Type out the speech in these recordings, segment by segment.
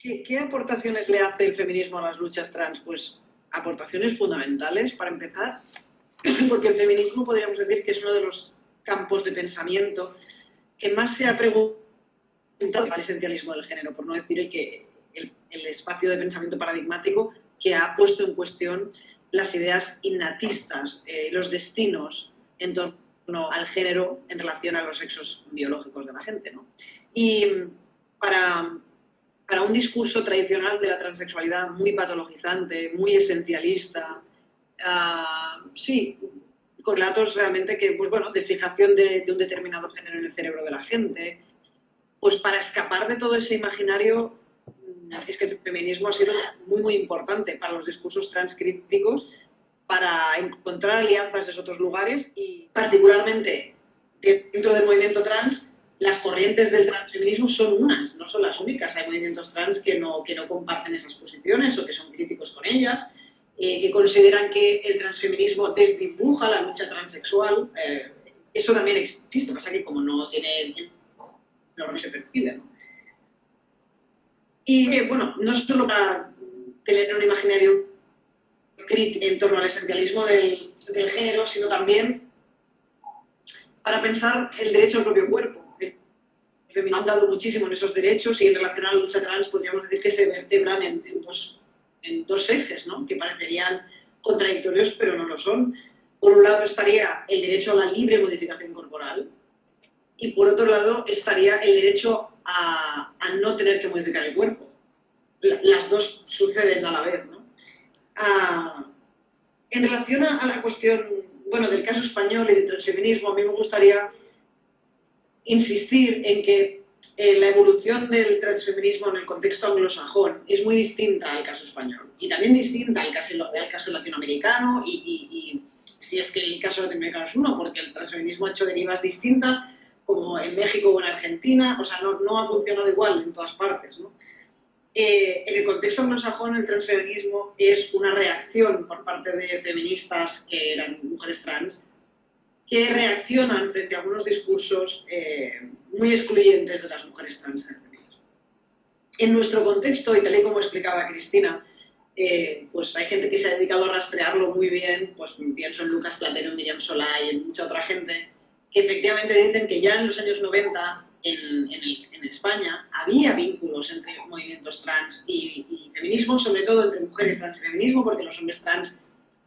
¿Qué aportaciones le hace el feminismo a las luchas trans? Pues aportaciones fundamentales, para empezar, porque el feminismo podríamos decir que es uno de los campos de pensamiento que más se ha preguntado al esencialismo del género, por no decir el espacio de pensamiento paradigmático que ha puesto en cuestión las ideas innatistas, los destinos en torno al género en relación a los sexos biológicos de la gente, ¿no? Y para un discurso tradicional de la transexualidad muy patologizante, muy esencialista, sí, con relatos realmente que, pues bueno, de fijación de un determinado género en el cerebro de la gente, pues para escapar de todo ese imaginario, es que el feminismo ha sido muy importante para los discursos transcrípticos, para encontrar alianzas en otros lugares y particularmente dentro del movimiento trans, las corrientes del transfeminismo son unas, no son las únicas. Hay movimientos trans que no comparten esas posiciones o que son críticos con ellas, que consideran que el transfeminismo desdibuja la lucha transexual. Eso también existe, pasa que como no se percibe, ¿no? Y bueno, no es solo para tener un imaginario crítico en torno al esencialismo del género, sino también para pensar el derecho al propio cuerpo. El feminismo ha dado muchísimo en esos derechos y en relación a la lucha trans podríamos decir que se vertebran en dos ejes, ¿no? Que parecerían contradictorios, pero no lo son. Por un lado estaría el derecho a la libre modificación corporal y por otro lado estaría el derecho a no tener que modificar el cuerpo. Las dos suceden a la vez, ¿no? En relación a la cuestión, bueno, del caso español y del transfeminismo, a mí me gustaría insistir en que la evolución del transfeminismo en el contexto anglosajón es muy distinta al caso español y también distinta al caso latinoamericano y si es que el caso latinoamericano es uno, porque el transfeminismo ha hecho derivas distintas como en México o en Argentina, o sea, no ha funcionado igual en todas partes, ¿no? En el contexto anglosajón, el transfeminismo es una reacción por parte de feministas que eran mujeres trans que reaccionan frente a algunos discursos muy excluyentes de las mujeres trans en el feminismo. En nuestro contexto, y tal y como explicaba Cristina, pues hay gente que se ha dedicado a rastrearlo muy bien, pues pienso en Lucas Platero, en Miriam Solá y en mucha otra gente, que efectivamente dicen que ya en los años 90 en España había vínculos entre movimientos trans y feminismo, sobre todo entre mujeres trans y feminismo, porque los hombres trans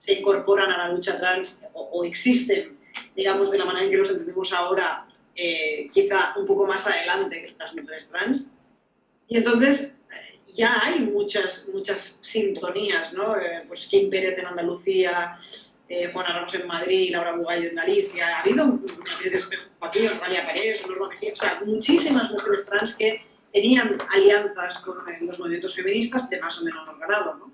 se incorporan a la lucha trans o existen, digamos, de la manera en que los entendemos ahora, quizá un poco más adelante que las mujeres trans. Y entonces ya hay muchas sintonías, ¿no? Pues Kim Pérez en Andalucía, Juana Ramos en Madrid, Laura Bugallo en Galicia. Ha habido una actriz de espejo aquí, María Pérez, Norma Mejía, o sea, muchísimas mujeres trans que tenían alianzas con los movimientos feministas de más o menos grado, ¿no?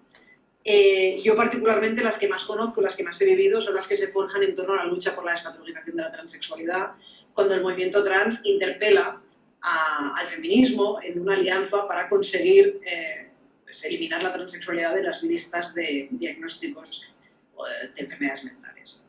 Yo particularmente las que más conozco, las que más he vivido, son las que se forjan en torno a la lucha por la despatologización de la transexualidad, cuando el movimiento trans interpela al feminismo en una alianza para conseguir pues eliminar la transexualidad de las listas de diagnósticos de enfermedades mentales.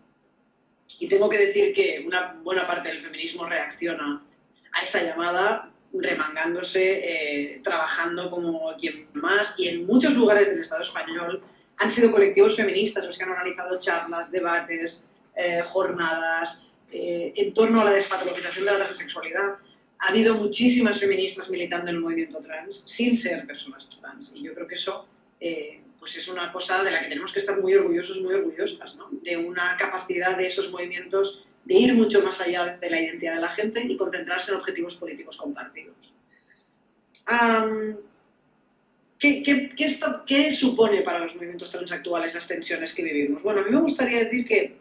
Y tengo que decir que una buena parte del feminismo reacciona a esa llamada remangándose, trabajando como quien más, y en muchos lugares del Estado español han sido colectivos feministas los que han organizado charlas, debates, jornadas en torno a la despatologización de la transexualidad. Ha habido muchísimas feministas militando en el movimiento trans sin ser personas trans, y yo creo que eso pues es una cosa de la que tenemos que estar muy orgullosos, muy orgullosas, ¿no? De una capacidad de esos movimientos de ir mucho más allá de la identidad de la gente y concentrarse en objetivos políticos compartidos. ¿Qué supone para los movimientos trans actuales las tensiones que vivimos? Bueno, a mí me gustaría decir que,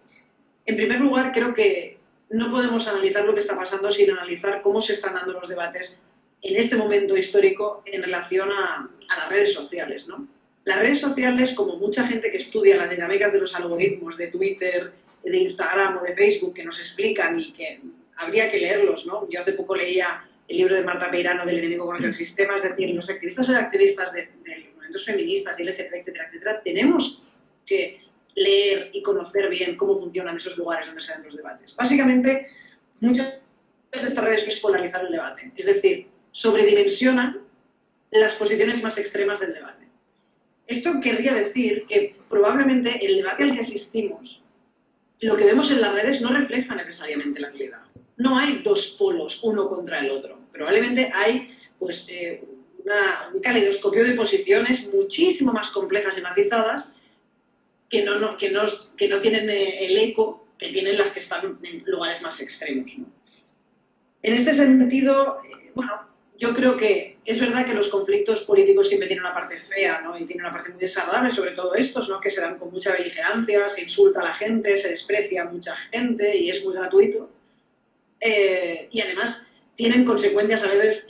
en primer lugar, creo que no podemos analizar lo que está pasando sin analizar cómo se están dando los debates en este momento histórico en relación a las redes sociales, ¿no? Las redes sociales, como mucha gente que estudia las dinámicas de los algoritmos de Twitter, de Instagram o de Facebook, que nos explican y que habría que leerlos, ¿no? Yo hace poco leía el libro de Marta Peirano del enemigo contra el sistema, es decir, los activistas y activistas de los movimientos feministas, y etcétera, etcétera, etcétera, tenemos que leer y conocer bien cómo funcionan esos lugares donde se dan los debates. Básicamente, muchas de estas redes es polarizar el debate, es decir, sobredimensionan las posiciones más extremas del debate. Esto querría decir que probablemente el debate al que asistimos, lo que vemos en las redes no refleja necesariamente la realidad. No hay dos polos, uno contra el otro. Probablemente hay pues, un caleidoscopio de posiciones muchísimo más complejas y matizadas que no tienen el eco que tienen las que están en lugares más extremos, ¿no? En este sentido, bueno, yo creo que es verdad que los conflictos políticos siempre tienen una parte fea, ¿no? Y tienen una parte muy desagradable, sobre todo estos, ¿no? Que se dan con mucha beligerancia, se insulta a la gente, se desprecia a mucha gente y es muy gratuito. Y además tienen consecuencias a veces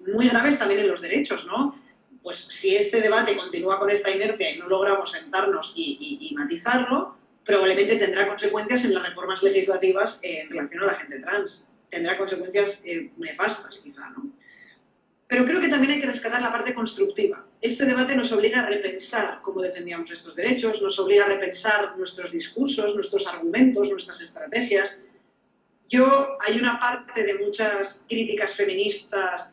muy graves también en los derechos, ¿no? Pues si este debate continúa con esta inercia y no logramos sentarnos y matizarlo, probablemente tendrá consecuencias en las reformas legislativas en relación a la gente trans. Tendrá consecuencias nefastas, quizá, ¿no? Pero creo que también hay que rescatar la parte constructiva. Este debate nos obliga a repensar cómo defendíamos estos derechos, nos obliga a repensar nuestros discursos, nuestros argumentos, nuestras estrategias. Hay una parte de muchas críticas feministas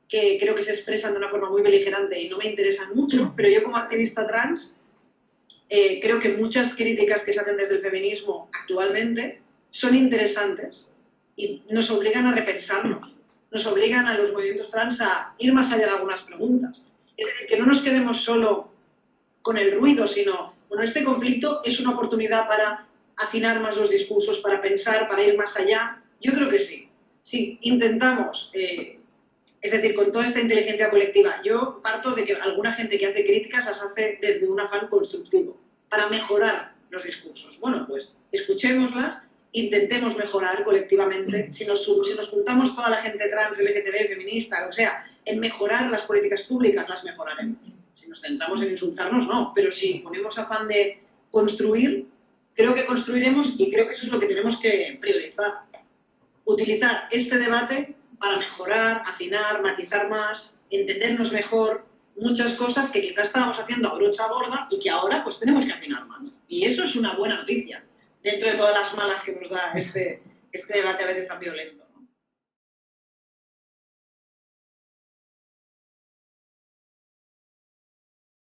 que creo que se expresan de una forma muy beligerante y no me interesan mucho, pero yo como activista trans creo que muchas críticas que se hacen desde el feminismo actualmente son interesantes y nos obligan a repensarnos, nos obligan a los movimientos trans a ir más allá de algunas preguntas. Es decir, que no nos quedemos solo con el ruido, sino, bueno, este conflicto es una oportunidad para afinar más los discursos, para pensar, para ir más allá. Yo creo que sí. Sí, intentamos, es decir, con toda esta inteligencia colectiva, yo parto de que alguna gente que hace críticas las hace desde un afán constructivo, para mejorar los discursos. Bueno, pues escuchémoslas, intentemos mejorar colectivamente. Si nos juntamos toda la gente trans, LGTB, feminista, o sea, en mejorar las políticas públicas, las mejoraremos. Si nos centramos en insultarnos, no. Pero si ponemos afán de construir, creo que construiremos y creo que eso es lo que tenemos que priorizar. Utilizar este debate para mejorar, afinar, matizar más, entendernos mejor, muchas cosas que quizás estábamos haciendo a brocha gorda y que ahora pues tenemos que afinar más. Y eso es una buena noticia, dentro de todas las malas que nos da este debate a veces tan violento.